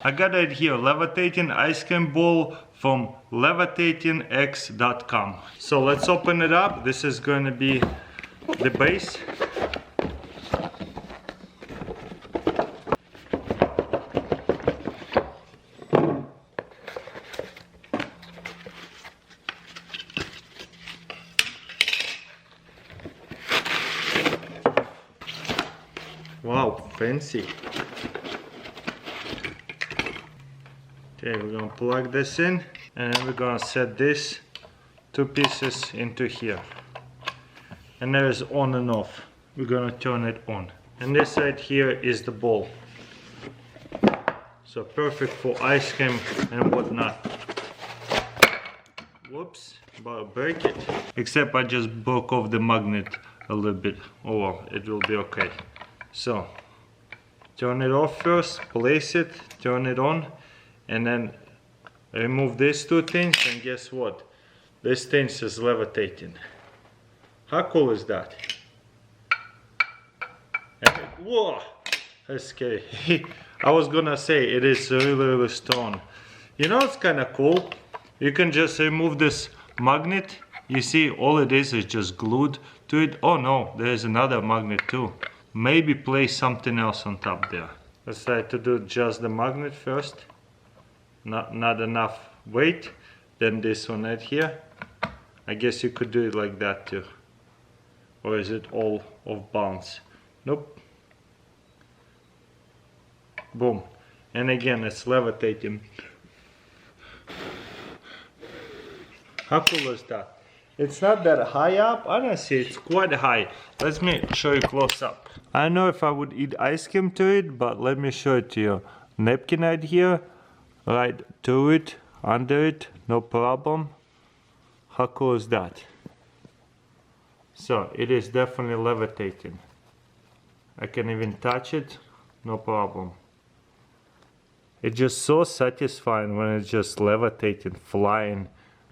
I got it here, Levitating ice cream ball from levitatingx.com. So let's open it up. This is going to be the base. Wow, fancy. Okay, we're gonna plug this in and then we're gonna set this two pieces into here. And there is on and off. We're gonna turn it on. And this right here is the bowl. So perfect for ice cream and whatnot. Whoops, about to break it. Except I just broke off the magnet a little bit. Oh well, it will be okay. So, turn it off first, place it, turn it on, and then remove these two things, and guess what? This thing is levitating. How cool is that? Whoa! That's scary. I was gonna say, it is really strong. You know, it's kinda cool. You can just remove this magnet. You see, all it is just glued to it. Oh no, there's another magnet too. Maybe place something else on top there. Let's try to do just the magnet first. Not enough weight. Then this one right here. I guess you could do it like that too. Or is it all off balance? Nope. Boom. And again, it's levitating. How cool is that? It's not that high up. Honestly, it's quite high. Let me show you close up. I don't know if I would eat ice cream to it, but let me show it to you. Napkin right here, right to it, under it, no problem. How cool is that? So it is definitely levitating. I can even touch it, no problem. It's just so satisfying when it's just levitating, flying.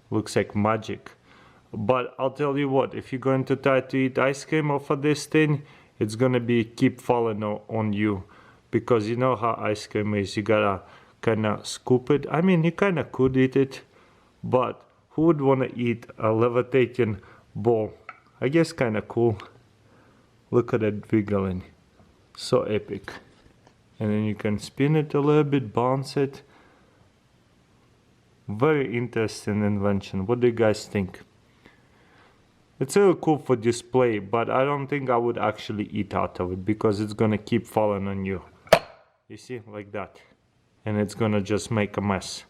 Looks like magic. But I'll tell you what, if you're going to try to eat ice cream off of this thing, it's gonna be keep falling on you. Because you know how ice cream is, you gotta kinda scoop it. I mean, you kinda could eat it, but who would wanna eat a levitating ball? I guess kinda cool. Look at it wiggling. So epic. And then you can spin it a little bit, bounce it. Very interesting invention. What do you guys think? It's really cool for display, but I don't think I would actually eat out of it because it's gonna keep falling on you. You see, like that. And it's gonna just make a mess.